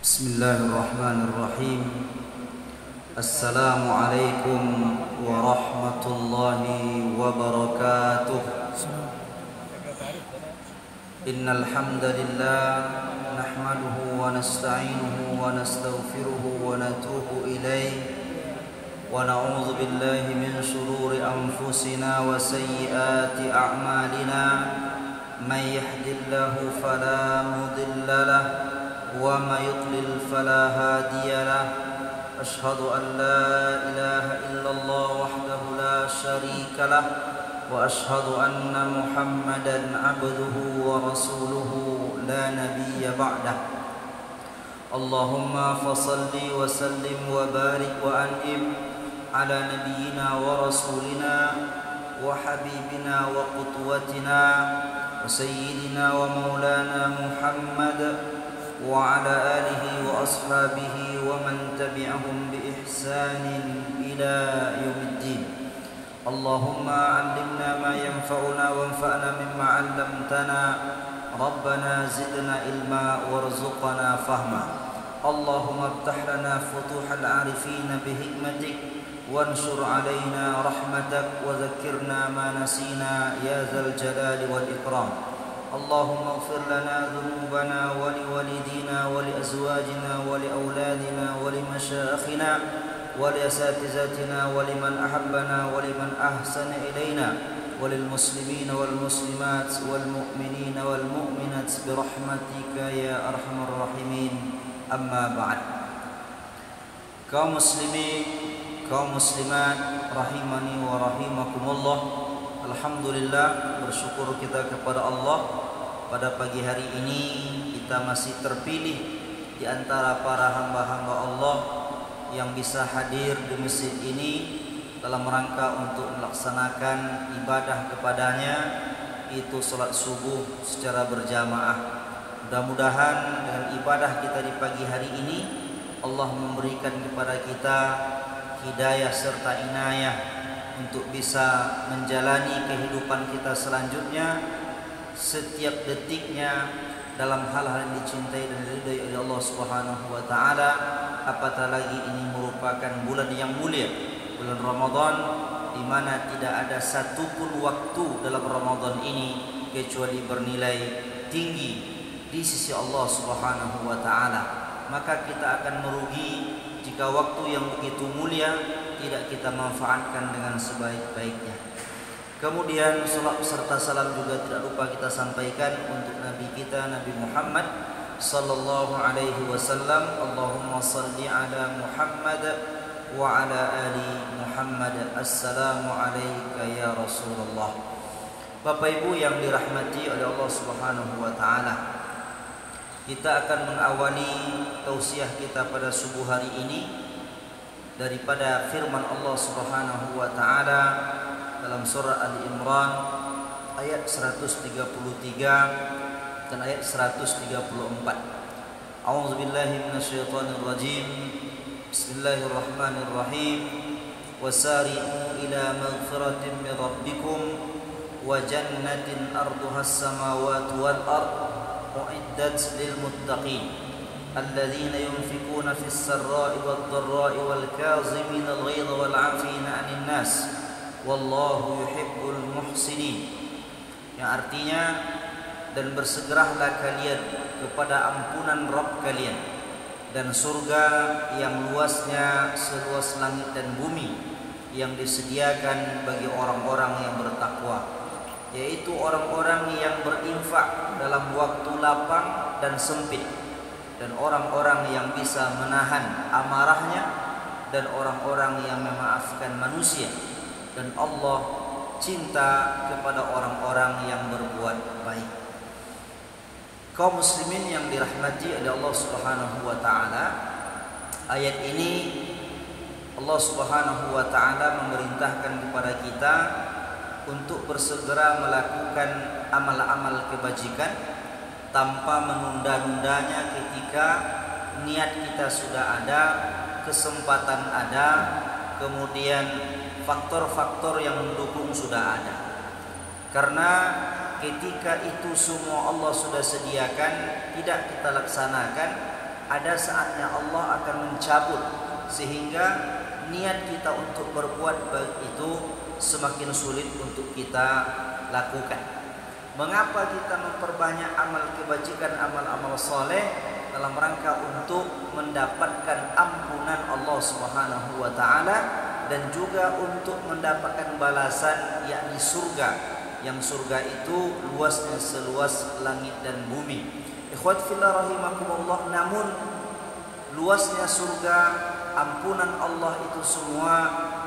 Bismillahirrahmanirrahim. Assalamualaikum warahmatullahi wabarakatuh. Innal hamdalillah nahmaduhu wa nasta'inuhu wa nastaghfiruhu wa natubu ilayh wa na'udzu billahi min shururi anfusina wa sayyiati a'malina. May yahdihillahu fala mudilla lahu وما يضلل فلا هادي له. أشهد أن لا إله إلا الله وحده لا شريك له وأشهد أن محمدا عبده ورسوله لا نبي بعده. اللهم فصل وسلم وبارك وأنعم على نبينا ورسولنا وحبيبنا وقدوتنا وسيدنا ومولانا محمد وعلى آله وأصحابه ومن تبعهم بإحسان إلى يوم الدين. اللهم علمنا ما ينفعنا وانفعنا مما علمتنا. ربنا زدنا علما وارزقنا فهما. اللهم افتح لنا فتوح العارفين بحكمتك وانشر علينا رحمتك وذكرنا ما نسينا يا ذا الجلال والإكرام. اللهم اغفر لنا ذنوبنا ولوالدينا ولأزواجنا ولأولادنا ولمشايخنا ولأساتذتنا ولمن أحبنا ولمن أحسن إلينا وللمسلمين والمسلمات والمؤمنين والمؤمنات برحمتك يا أرحم الراحمين. أما بعد. Kaum muslimin, kaum muslimat rahimani wa rahimakumullah. Alhamdulillah, bersyukur kita kepada Allah. Pada pagi hari ini kita masih terpilih di antara para hamba-hamba Allah yang bisa hadir di masjid ini dalam rangka untuk melaksanakan ibadah kepadanya, itu salat subuh secara berjamaah. Mudah-mudahan dengan ibadah kita di pagi hari ini Allah memberikan kepada kita hidayah serta inayah untuk bisa menjalani kehidupan kita selanjutnya setiap detiknya dalam hal-hal yang dicintai dan diridhai oleh Allah Subhanahu wa taala. Apatah lagi ini merupakan bulan yang mulia, bulan Ramadan, di mana tidak ada satupun waktu dalam Ramadan ini kecuali bernilai tinggi di sisi Allah Subhanahu wa taala. Maka kita akan merugi jika waktu yang begitu mulia tidak kita manfaatkan dengan sebaik-baiknya. Kemudian salat serta salam juga tidak lupa kita sampaikan untuk Nabi kita, Nabi Muhammad sallallahu alaihi wasallam. Allahumma salli ala Muhammad wa ala ali Muhammad. Assalamu alayka ya Rasulullah. Bapak Ibu yang dirahmati oleh Allah Subhanahu wa taala, kita akan mengawali tausiah kita pada subuh hari ini daripada firman Allah Subhanahu wa taala dalam surah Ali Imran ayat 133 dan ayat 134. A'udzubillahi minasyaitonir rajim. Bismillahirrahmanirrahim. Wasari'u ila maghfiratin min rabbikum wa jannatin arduhas samawati wal ard uiddat lil muttaqin الذين ينفقون في السراء والضراء والكاظمين الغيظ والعافين عن الناس والله يحب المحسنين. Yang artinya, dan bersegeralah kalian kepada ampunan Rabb kalian dan surga yang luasnya seluas langit dan bumi yang disediakan bagi orang-orang yang bertakwa, yaitu orang-orang yang berinfak dalam waktu lapang dan sempit, dan orang-orang yang bisa menahan amarahnya, dan orang-orang yang memaafkan manusia. Dan Allah cinta kepada orang-orang yang berbuat baik. Kaum muslimin yang dirahmati oleh Allah Subhanahu wa taala, ayat ini Allah Subhanahu wa taala memerintahkan kepada kita untuk bersegera melakukan amal-amal kebajikan tanpa menunda-nundanya ketika niat kita sudah ada, kesempatan ada, kemudian faktor-faktor yang mendukung sudah ada. Karena ketika itu semua Allah sudah sediakan, tidak kita laksanakan, ada saatnya Allah akan mencabut, sehingga niat kita untuk berbuat baik itu semakin sulit untuk kita lakukan. Mengapa kita memperbanyak amal kebajikan, amal-amal soleh dalam rangka untuk mendapatkan ampunan Allah Subhanahu wa taala dan juga untuk mendapatkan balasan, yakni surga, yang surga itu luasnya seluas langit dan bumi. Ikhwat fillah rahimakumullah, namun luasnya surga, ampunan Allah itu semua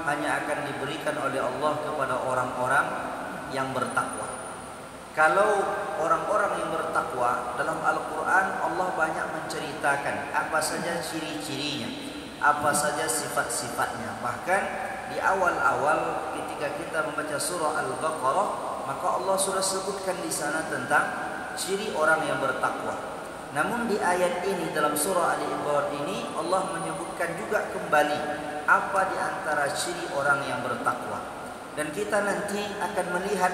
hanya akan diberikan oleh Allah kepada orang-orang yang bertakwa. Kalau orang-orang yang bertakwa, dalam Al-Quran Allah banyak menceritakan apa saja ciri-cirinya, apa saja sifat-sifatnya. Bahkan di awal-awal ketika kita membaca surah Al-Baqarah, maka Allah sudah sebutkan di sana tentang ciri orang yang bertakwa. Namun di ayat ini, dalam surah Ali Imran ini, Allah menyebutkan juga kembali apa di antara ciri orang yang bertakwa. Dan kita nanti akan melihat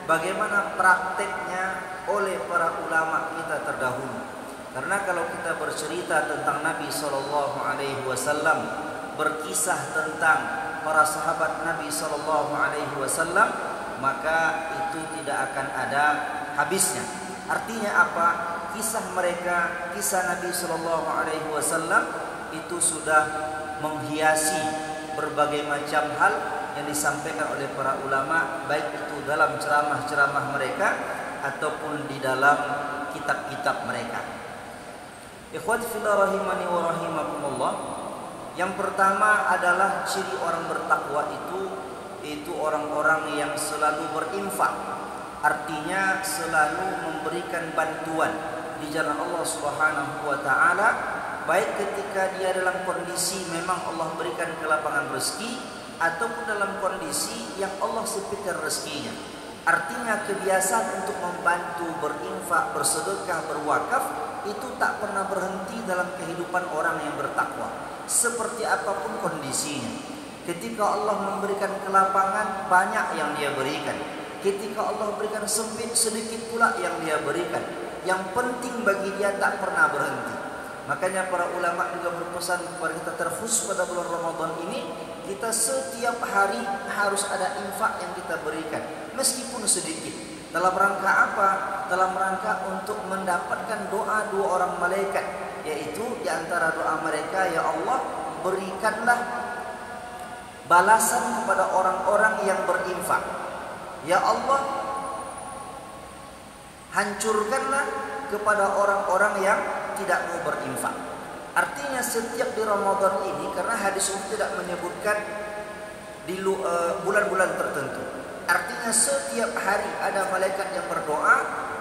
bagaimana prakteknya oleh para ulama kita terdahulu. Karena kalau kita bercerita tentang Nabi SAW, berkisah tentang para sahabat Nabi SAW, maka itu tidak akan ada habisnya. Artinya apa? Kisah mereka, kisah Nabi SAW itu sudah menghiasi berbagai macam hal yang disampaikan oleh para ulama, baik itu dalam ceramah-ceramah mereka ataupun di dalam kitab-kitab mereka. Ikhwati fillah rahimani wa rahimakumullah, yang pertama adalah ciri orang bertakwa itu orang-orang yang selalu berinfak, artinya selalu memberikan bantuan di jalan Allah Subhanahu wa taala, baik ketika dia dalam kondisi memang Allah berikan kelapangan rezeki ataupun dalam kondisi yang Allah sempitkan rezekinya. Artinya kebiasaan untuk membantu, berinfak, bersedekah, berwakaf itu tak pernah berhenti dalam kehidupan orang yang bertakwa, seperti apapun kondisinya. Ketika Allah memberikan kelapangan, banyak yang dia berikan. Ketika Allah berikan sempit, sedikit pula yang dia berikan. Yang penting bagi dia tak pernah berhenti. Makanya para ulama juga berpesan kepada kita, terkhusus pada bulan Ramadan ini, kita setiap hari harus ada infak yang kita berikan, meskipun sedikit. Dalam rangka apa? Dalam rangka untuk mendapatkan doa dua orang malaikat, yaitu di antara doa mereka, ya Allah, berikanlah balasan kepada orang-orang yang berinfak. Ya Allah, hancurkanlah kepada orang-orang yang tidak mau berinfak. Artinya setiap di Ramadan ini, karena hadis itu tidak menyebutkan di bulan-bulan tertentu, artinya setiap hari ada malaikat yang berdoa,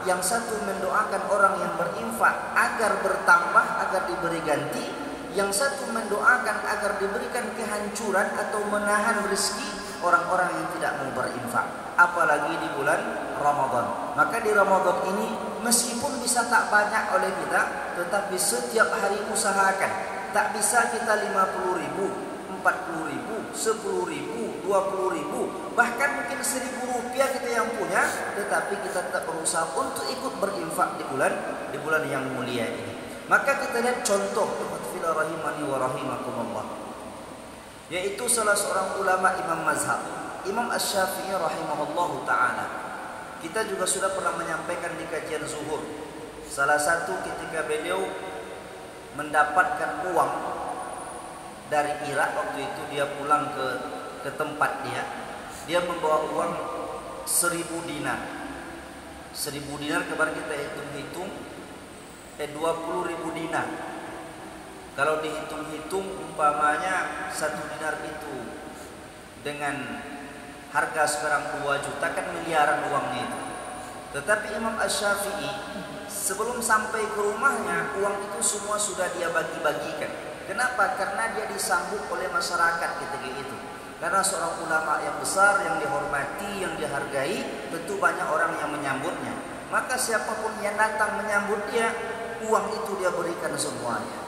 yang satu mendoakan orang yang berinfak agar bertambah, agar diberi ganti, yang satu mendoakan agar diberikan kehancuran atau menahan rezeki orang-orang yang tidak mau berinfak, apalagi di bulan Ramadan. Maka di Ramadan ini, meskipun bisa tak banyak oleh kita, tetapi setiap hari usahakan. Tak bisa kita 50.000, 40.000, 10.000, 20.000, bahkan mungkin 1.000 rupiah kita yang punya, tetapi kita tetap berusaha untuk ikut berinfak di bulan yang mulia ini. Maka kita lihat contoh fillah rahimani wa rahimakumullah, yaitu salah seorang ulama imam mazhab, Imam Asy-Syafi'i rahimahullahu ta'ala. Kita juga sudah pernah menyampaikan di kajian zuhur, salah satu ketika beliau mendapatkan uang dari Irak, waktu itu dia pulang ke tempat dia membawa uang 1.000 dinar. 1.000 dinar kemarin kita hitung-hitung 20.000 dinar. Kalau dihitung-hitung umpamanya 1 dinar itu dengan harga sekarang 2 juta, kan miliaran uangnya itu. Tetapi Imam Asy-Syafi'i sebelum sampai ke rumahnya, uang itu semua sudah dia bagi-bagikan. Kenapa? Karena dia disambut oleh masyarakat ketika itu. Karena seorang ulama yang besar, yang dihormati, yang dihargai, tentu banyak orang yang menyambutnya. Maka siapapun yang datang menyambut dia, uang itu dia berikan semuanya.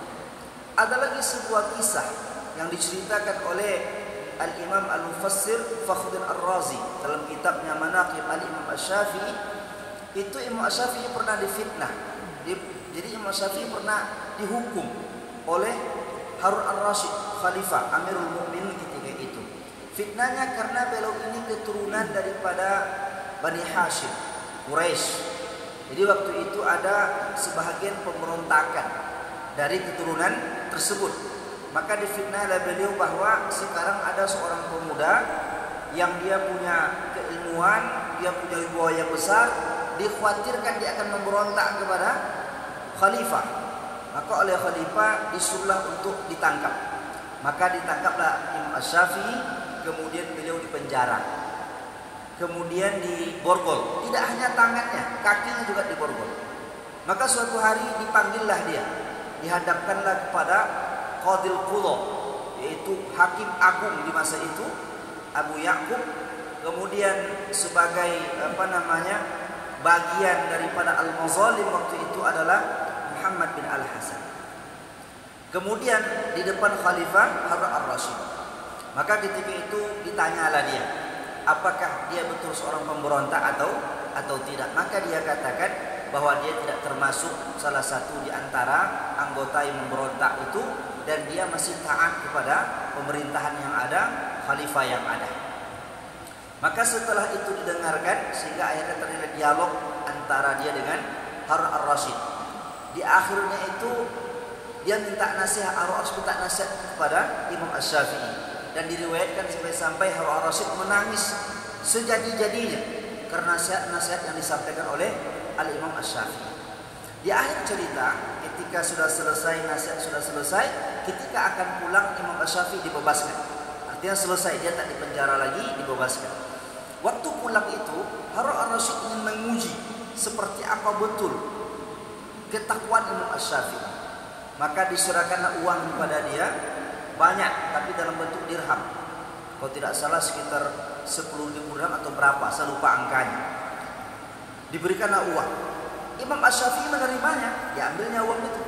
Ada lagi sebuah kisah yang diceritakan oleh Al-Imam Al-Mufassir Fakhruddin Ar-Razi dalam kitabnya Manaqib Al-Imam Asy-Syafi'i. Itu Imam Asy-Syafi'i pernah difitnah, Jadi Imam Syafi'i pernah dihukum oleh Harun al-Rasyid, Khalifah Amirul Mukminin ketika itu. Fitnahnya karena beliau ini keturunan daripada Bani Hashim, Quraisy. Jadi waktu itu ada sebahagian pemberontakan dari keturunan tersebut. Maka difitnahlah beliau bahwa sekarang ada seorang pemuda yang dia punya keilmuan, dia punya wibawa yang besar, dikhawatirkan dia akan memberontak kepada khalifah. Maka oleh khalifah disuruhlah untuk ditangkap. Maka ditangkaplah Imam Syafi'i, kemudian beliau dipenjara. Kemudian diborgol, tidak hanya tangannya, kakinya juga diborgol. Maka suatu hari dipanggillah dia, dihadapkanlah kepada Qadil Qudha, yaitu hakim agung di masa itu, Abu Ya'qub. Kemudian sebagai bagian daripada al-mazalim waktu itu adalah Muhammad bin Al-Hasan. Kemudian di depan Khalifah Harun al-Rasyid. Maka ketika itu ditanyalah dia, apakah dia betul seorang pemberontak atau tidak. Maka dia katakan bahwa dia tidak termasuk salah satu di antara anggota yang memberontak itu, dan dia masih taat kepada pemerintahan yang ada, khalifah yang ada. Maka setelah itu didengarkan, sehingga akhirnya terjadi dialog antara dia dengan Harun al-Rasyid. Di akhirnya itu dia minta nasihat, Harun al-Rasyid minta nasihat kepada Imam Syafi'i, dan diriwayatkan sampai Harun al-Rasyid menangis sejadi-jadinya karena nasihat-nasihat yang disampaikan oleh Al-Imam Syafi'i. Di akhir cerita, ketika sudah selesai nasihat, sudah selesai, ketika akan pulang Imam Syafi'i dibebaskan. Artinya selesai, dia tak dipenjara lagi, dibebaskan. Waktu pulang itu, Harun al-Rasyid ingin menguji seperti apa betul ketakwaan Imam Syafi'i. Maka diserahkanlah uang kepada dia, banyak, tapi dalam bentuk dirham. Kalau tidak salah sekitar 10.000 dirham atau berapa, saya lupa angkanya. Diberikanlah uang. Imam Syafi'i menerimanya, diambilnya uang itu.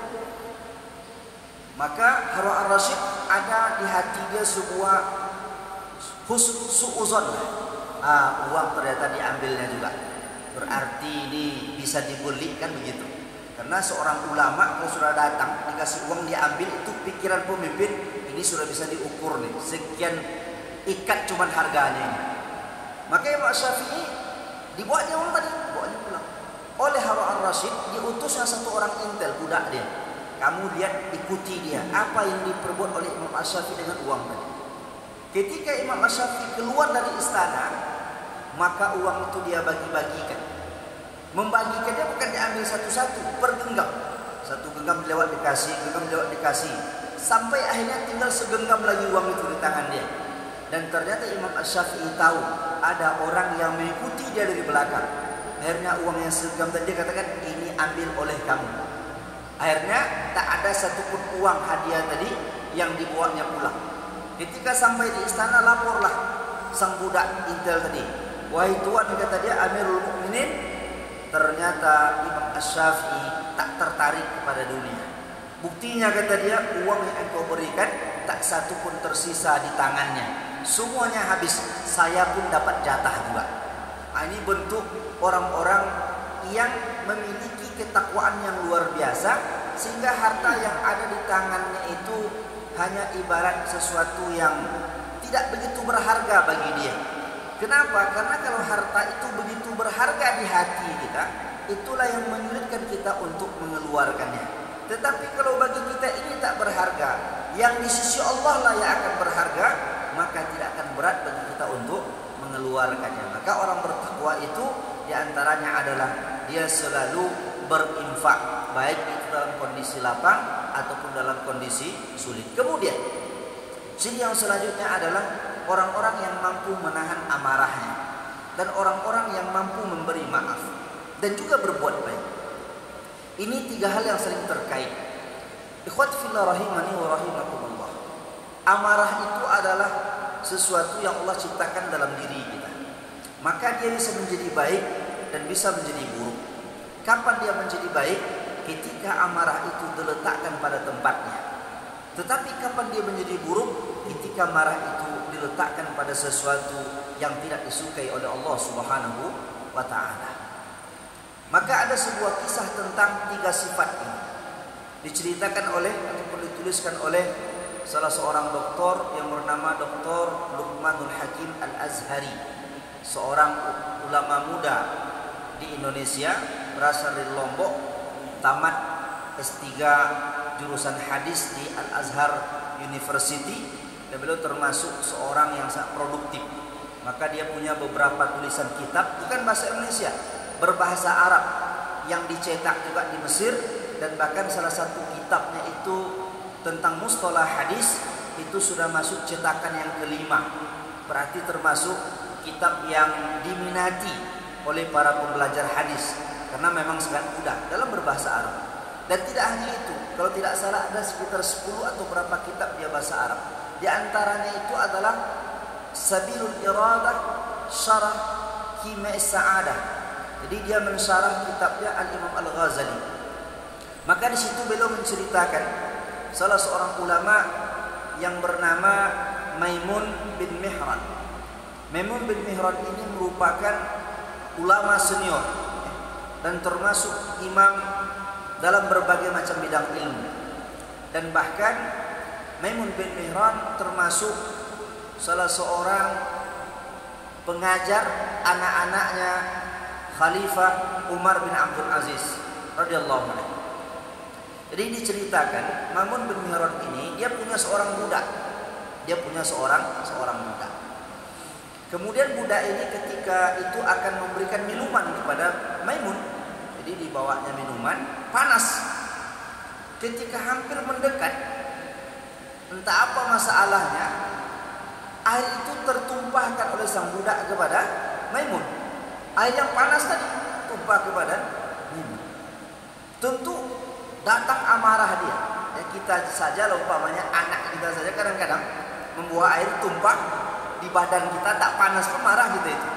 Maka Harun al-Rasyid ada di hati dia sebuah su'uzon. Uang ternyata diambilnya juga. Berarti ini bisa dibeli, kan begitu. Karena seorang ulama kalau sudah datang dikasih uang diambil, itu pikiran pemimpin ini sudah bisa diukur nih. Sekian ikat cuman harganya ini. Maka Imam Syafi'i dibawanya uang tadi, dibawanya pulang. Oleh Harun al-Rasyid diutusnya satu orang intel, budak dia. Kamu lihat, ikuti dia, apa yang diperbuat oleh Imam Syafi'i dengan uang tadi. Ketika Imam Syafi'i keluar dari istana, maka uang itu dia bagi-bagikan. Membagikannya bukan diambil satu-satu, per genggam. Satu genggam lewat dikasih, genggam lewat dikasih, sampai akhirnya tinggal segenggam lagi uang itu di tangan dia. Dan ternyata Imam Syafi'i tahu ada orang yang mengikuti dia dari belakang. Akhirnya uang yang segenggam tadi dia katakan, ini ambil oleh kamu. Akhirnya tak ada satupun uang hadiah tadi yang dibawanya pulang. Ketika sampai di istana, laporlah sang budak intel tadi. Wahai tuan, kata dia, Amirul Mukminin, ternyata Imam Syafi'i tak tertarik kepada dunia. Buktinya, kata dia, uang yang engkau berikan tak satu pun tersisa di tangannya. Semuanya habis. Saya pun dapat jatah juga. Ini bentuk orang-orang yang memiliki ketakwaan yang luar biasa, sehingga harta yang ada di tangannya itu hanya ibarat sesuatu yang tidak begitu berharga bagi dia. Kenapa? Karena kalau harta itu begitu berharga di hati kita, itulah yang menyulitkan kita untuk mengeluarkannya. Tetapi kalau bagi kita ini tak berharga, yang di sisi Allah lah yang akan berharga, maka tidak akan berat bagi kita untuk mengeluarkannya. Maka orang bertakwa itu diantaranya adalah dia selalu berinfak, baik itu dalam kondisi lapang ataupun dalam kondisi sulit. Kemudian ciri yang selanjutnya adalah orang-orang yang mampu menahan amarahnya, dan orang-orang yang mampu memberi maaf dan juga berbuat baik. Ini tiga hal yang saling terkait. Ikhwat fillah rahimani wa rahimakumullah. Amarah itu adalah sesuatu yang Allah ciptakan dalam diri kita. Maka dia bisa menjadi baik dan bisa menjadi buruk. Kapan dia menjadi baik? Ketika amarah itu diletakkan pada tempatnya. Tetapi kapan dia menjadi buruk? Ketika marah itu diletakkan pada sesuatu yang tidak disukai oleh Allah Subhanahu wa ta'ala. Maka ada sebuah kisah tentang tiga sifat ini. Diceritakan oleh ataupun dituliskan oleh salah seorang doktor yang bernama Dr. Luqmanul Hakim Al-Azhari, seorang ulama muda di Indonesia, berasal dari Lombok, tamat S3 jurusan hadis di Al-Azhar University, dan beliau termasuk seorang yang sangat produktif. Maka dia punya beberapa tulisan kitab, bukan bahasa Indonesia, berbahasa Arab, yang dicetak juga di Mesir, dan bahkan salah satu kitabnya itu tentang mustalah hadis itu sudah masuk cetakan yang kelima. Berarti termasuk kitab yang diminati oleh para pembelajar hadis karena memang sangat mudah dalam berbahasa Arab. Dan tidak hanya itu, kalau tidak salah ada sekitar 10 atau berapa kitab dia bahasa Arab. Di antaranya itu adalah Sabilul Iradah Syarah Hima'is Sa'adah. Jadi dia mensyarah kitabnya Al-Imam Al-Ghazali. Maka di situ beliau menceritakan salah seorang ulama yang bernama Maimun bin Mihran. Maimun bin Mihran ini merupakan ulama senior dan termasuk imam dalam berbagai macam bidang ilmu. Dan bahkan Maimun bin Mihran termasuk salah seorang pengajar anak-anaknya Khalifah Umar bin Abdul Aziz radhiyallahu anhu. Jadi diceritakan Maimun bin Mihran ini dia punya seorang budak. Dia punya seorang budak. Kemudian budak ini ketika itu akan memberikan minuman kepada Maimun. Jadi dibawanya minuman panas. Ketika hampir mendekat, entah apa masalahnya, air itu tertumpahkan oleh sang budak kepada Maimun. Air yang panas tadi tumpah kepada Maimun. Tentu datang amarah dia. Ya, kita saja umpamanya anak kita saja kadang-kadang membuat air tumpah di badan kita tak panas pun marah gitu itu.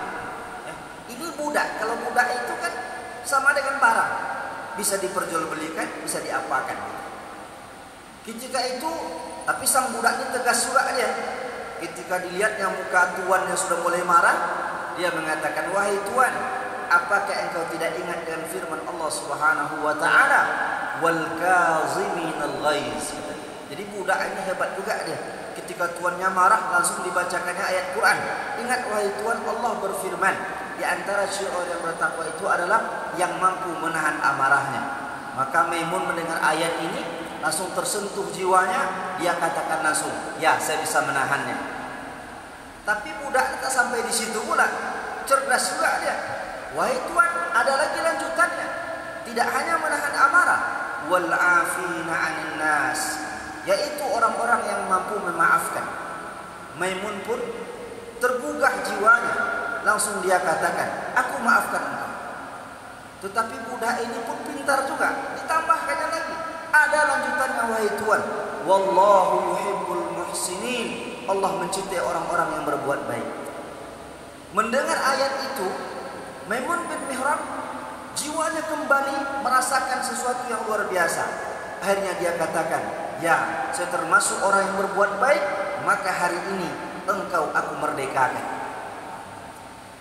Ya, ini budak. Kalau budak itu kan sama dengan barang, bisa diperjualbelikan, bisa diapakan. Gitu. Ketika itu, tapi sang budak ini tegas juga dia. Ketika dilihatnya muka tuannya sudah mulai marah, dia mengatakan, wahai tuan, apakah engkau tidak ingat dengan firman Allah Subhanahu wa taala, wal kaziminal ghaiz. Jadi budak ini hebat juga dia. Ketika tuannya marah langsung dibacakannya ayat Quran. Ingat wahai tuan, Allah berfirman, di antara syiar yang bertakwa itu adalah yang mampu menahan amarahnya. Maka Maimun mendengar ayat ini langsung tersentuh jiwanya, dia katakan langsung, ya saya bisa menahannya. Tapi budak tak sampai di situ pula, cerdas juga dia. Wahai tuan, ada lagi lanjutannya. Tidak hanya menahan amarah, wal afina 'anil nas, yaitu orang-orang yang mampu memaafkan. Maimun pun tergugah jiwanya, langsung dia katakan, aku maafkan engkau. Tetapi budak ini pun pintar juga, ditambahkannya lagi. Ada lanjutannya, wahai tuan, wallahu yuhibbul muhsinin, Allah mencintai orang-orang yang berbuat baik. Mendengar ayat itu, Maimun bin Mihran jiwanya kembali merasakan sesuatu yang luar biasa. Akhirnya dia katakan, ya, saya termasuk orang yang berbuat baik, maka hari ini engkau aku merdekakan.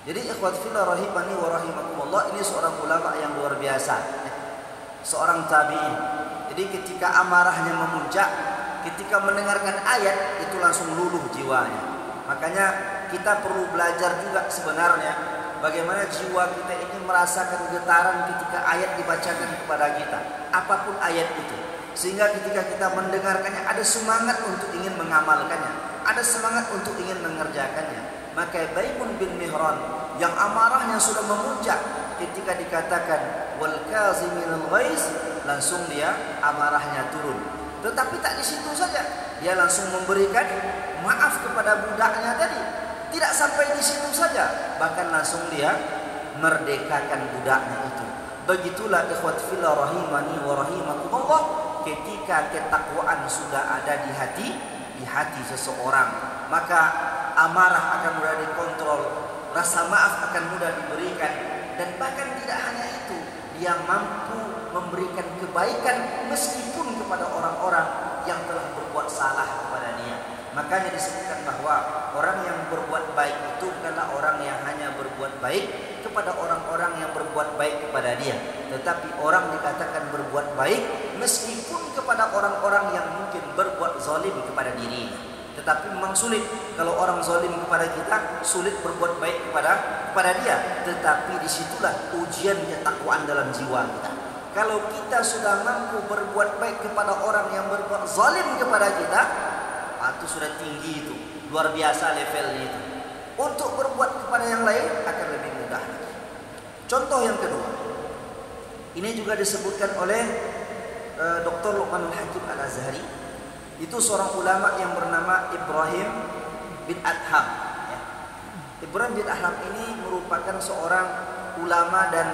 Jadi ikhwat fillah rahimani wa rahimakumullah, ini seorang ulama yang luar biasa, seorang tabi'in. Jadi ketika amarahnya memuncak, ketika mendengarkan ayat itu langsung luluh jiwanya. Makanya kita perlu belajar juga sebenarnya bagaimana jiwa kita ini merasakan getaran ketika ayat dibacakan kepada kita, apapun ayat itu. Sehingga ketika kita mendengarkannya ada semangat untuk ingin mengamalkannya, ada semangat untuk ingin mengerjakannya. Maka Maimun bin Mihran yang amarahnya sudah memuncak, ketika dikatakan wal kaziminal ghaiz, langsung dia amarahnya turun. Tetapi tak di situ saja, dia langsung memberikan maaf kepada budaknya tadi. Tidak sampai di situ saja, bahkan langsung dia merdekakan budaknya itu. Begitulah ikhwat fillah rahimani wa rahimakumullah, ketika ketakwaan sudah ada di hati seseorang, maka amarah akan mudah dikontrol, rasa maaf akan mudah diberikan, dan bahkan tidak hanya itu, dia mampu memberikan kebaikan meskipun kepada orang-orang yang telah berbuat salah kepada dia. Makanya disebutkan bahwa orang yang berbuat baik itu bukanlah orang yang hanya berbuat baik kepada orang-orang yang berbuat baik kepada dia. Tetapi orang dikatakan berbuat baik meskipun kepada orang-orang yang mungkin berbuat zalim kepada dirinya. Tetapi memang sulit kalau orang zalim kepada kita, sulit berbuat baik kepada dia. Tetapi disitulah ujian ketakwaan dalam jiwa kita. Kalau kita sudah mampu berbuat baik kepada orang yang berbuat zalim kepada kita, itu sudah tinggi, itu luar biasa levelnya itu. Untuk berbuat kepada yang lain akan lebih mudah. Contoh yang kedua, ini juga disebutkan oleh Dr. Luqmanul Hakim Al-Azhari. Itu seorang ulama yang bernama Ibrahim bin Adham. Ibrahim bin Adham ini merupakan seorang ulama dan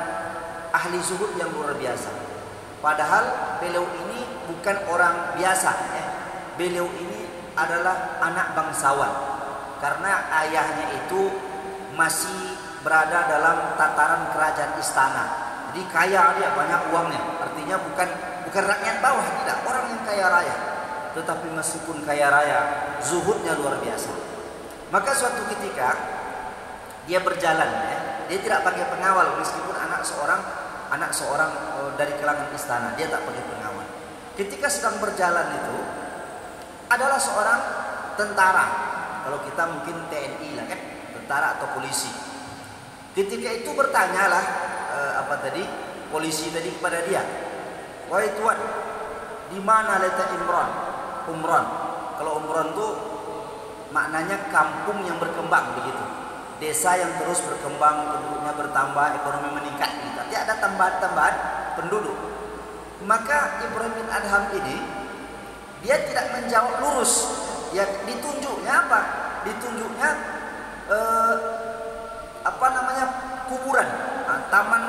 ahli zuhud yang luar biasa. Padahal beliau ini bukan orang biasa. Beliau ini adalah anak bangsawan, karena ayahnya itu masih berada dalam tataran kerajaan istana. Jadi kaya dia, banyak uangnya. Artinya bukan rakyat bawah, tidak, orang yang kaya raya. Tetapi meskipun kaya raya, zuhudnya luar biasa. Maka suatu ketika dia berjalan, dia tidak pakai pengawal meskipun anak seorang dari kalangan istana, dia tak pakai pengawal. Ketika sedang berjalan itu adalah seorang tentara. Kalau kita mungkin TNI lah kan, tentara atau polisi. Ketika itu bertanyalah polisi tadi kepada dia, "Wahai tuan, di mana letak Umron?" Kalau Umron itu maknanya kampung yang berkembang begitu. Desa yang terus berkembang, penduduknya bertambah, ekonomi meningkat. Tapi ada tambahan-tambahan penduduk. Maka Ibrahim bin Adham ini dia tidak menjawab lurus. Ya, ditunjuknya apa? Ditunjuknya kuburan, taman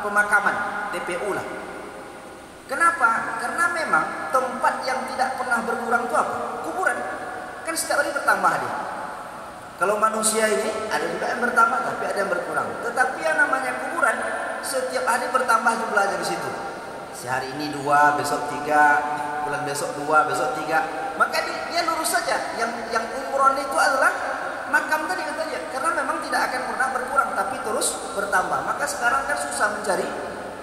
pemakaman, TPU lah. Kenapa? Karena memang tempat yang tidak pernah berkurang itu apa? Kuburan. Kan setiap hari bertambah dia. Kalau manusia ini ada juga yang bertambah, tapi ada yang berkurang. Tetapi yang namanya kuburan setiap hari bertambah jumlahnya di situ. Sehari ini 2, besok 3, bulan besok 2, besok 3. Maka dia lurus saja. Yang umron itu adalah makam tadi kata dia. Karena memang tidak akan pernah berkurang, tapi terus bertambah. Maka sekarang kan susah mencari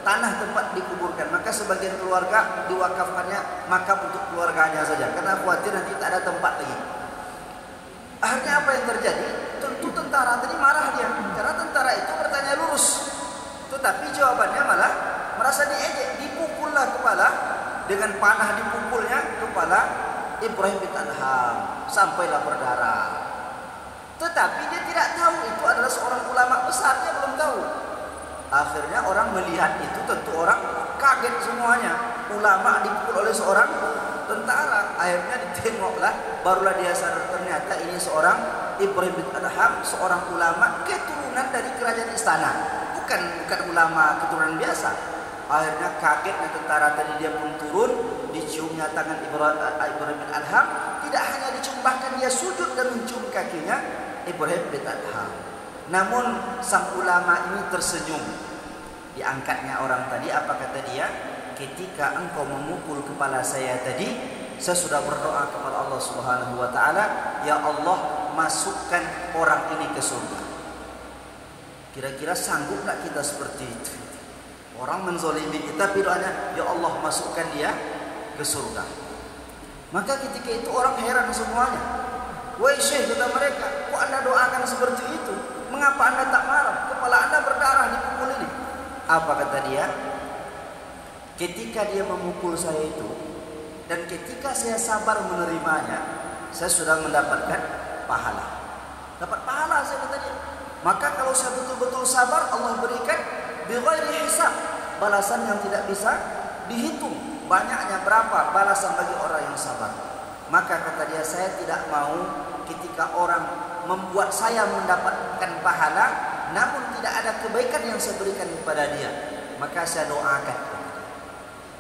tanah tempat dikuburkan. Maka sebagian keluarga diwakafkannya makam untuk keluarganya saja, karena khawatir nanti tak ada tempat lagi. Akhirnya apa yang terjadi? Tentu tentara tadi marah dia, karena tentara itu bertanya lurus, tetapi jawabannya malah merasa diejek. Dipukullah kepala, dengan panah dipukulnya kepala Ibrahim bin Adham sampailah berdarah. Tetapi dia tidak tahu itu adalah seorang ulama besar, dia belum tahu. Akhirnya orang melihat itu, tentu orang kaget semuanya. Ulama dipukul oleh seorang tentara. Akhirnya ditengoklah, barulah dia sadar ternyata ini seorang Ibrahim bin Adham, seorang ulama keturunan dari kerajaan istana, bukan ulama keturunan biasa. Akhirnya kagetnya tentara tadi, dia pun turun, diciumnya tangan Ibrahim bin Adham. Tidak hanya dicium, bahkan dia sujud dan mencium kakinya Ibrahim bin Adham. Namun sang ulama ini tersenyum. Diangkatnya orang tadi, apa kata dia? Ketika engkau memukul kepala saya tadi, saya sudah berdoa kepada Allah Subhanahu wa taala, ya Allah, masukkan orang ini ke surga. Kira-kira sanggup tak kita seperti itu? Orang menzalimi kita, tapi doanya, ya Allah, masukkan dia ke surga. Maka ketika itu orang heran semuanya. Wahai Syekh, kata mereka, kok anda doakan seperti itu? Mengapa anda tak marah? Kepala anda berdarah dipukul ini. Apa kata dia? Ketika dia memukul saya itu, dan ketika saya sabar menerimanya, saya sudah mendapatkan pahala. Dapat pahala, saya kata dia. Maka kalau saya betul-betul sabar, Allah berikan bighairi hisab, balasan yang tidak bisa dihitung. Banyaknya berapa balasan bagi orang yang sabar. Maka kata dia, saya tidak mau ketika orang membuat saya mendapatkan pahala, namun tidak ada kebaikan yang saya berikan kepada dia, maka saya doakan.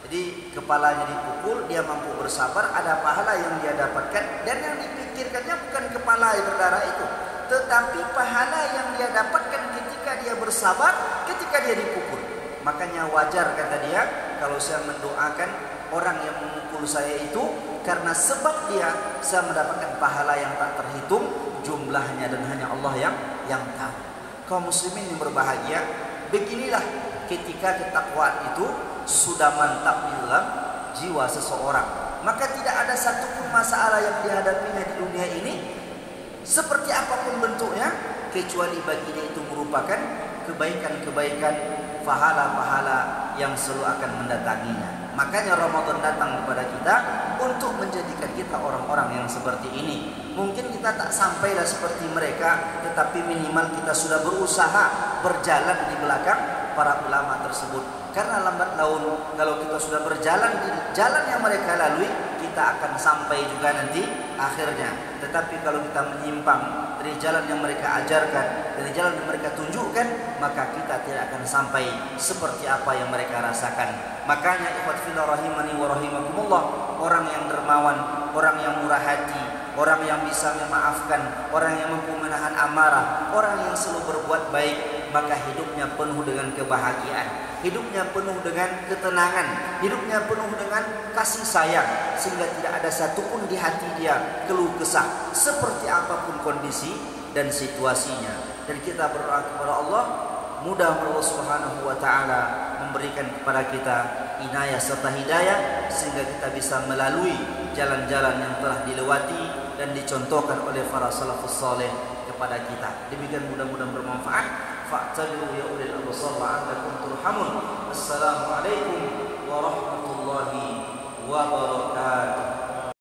Jadi kepalanya dipukul, dia mampu bersabar, ada pahala yang dia dapatkan. Dan yang dipikirkannya bukan kepala yang berdarah itu, tetapi pahala yang dia dapatkan ketika dia bersabar, ketika dia dipukul. Makanya wajar, kata dia, kalau saya mendoakan orang yang memukul saya itu, karena sebab dia, saya mendapatkan pahala yang tak terhitung jumlahnya, dan hanya Allah yang tahu. kaum muslimin yang berbahagia, beginilah ketika ketakwaan itu sudah mantap di dalam jiwa seseorang, maka tidak ada satupun masalah yang dihadapinya di dunia ini, seperti apapun bentuknya, kecuali bagi dia itu merupakan kebaikan-kebaikan, pahala-pahala yang selalu akan mendatanginya. Makanya Ramadan datang kepada kita untuk menjadikan kita orang-orang yang seperti ini. Mungkin kita tak sampailah seperti mereka, tetapi minimal kita sudah berusaha berjalan di belakang para ulama tersebut. Karena lambat laun kalau kita sudah berjalan di jalan yang mereka lalui, kita akan sampai juga nanti akhirnya. Tetapi kalau kita menyimpang dari jalan yang mereka ajarkan, dari jalan yang mereka tunjukkan, maka kita tidak akan sampai seperti apa yang mereka rasakan. Makanya ikhwat fillah rahimani wa rahimakumullah, orang yang dermawan, orang yang murah hati, orang yang bisa memaafkan, orang yang mampu menahan amarah, orang yang selalu berbuat baik, maka hidupnya penuh dengan kebahagiaan, hidupnya penuh dengan ketenangan, hidupnya penuh dengan kasih sayang, sehingga tidak ada satupun di hati dia keluh kesah, seperti apapun kondisi dan situasinya. Dan kita berdoa kepada Allah, mudah Allah Subhanahu wa taala memberikan kepada kita inayah serta hidayah, sehingga kita bisa melalui jalan-jalan yang telah dilewati dan dicontohkan oleh para salafus saleh kepada kita. Demikian mudah-mudahan bermanfaat. Fa'tabiru ya ulil absar la'allakum turhamun. Assalamualaikum warahmatullahi wabarakatuh.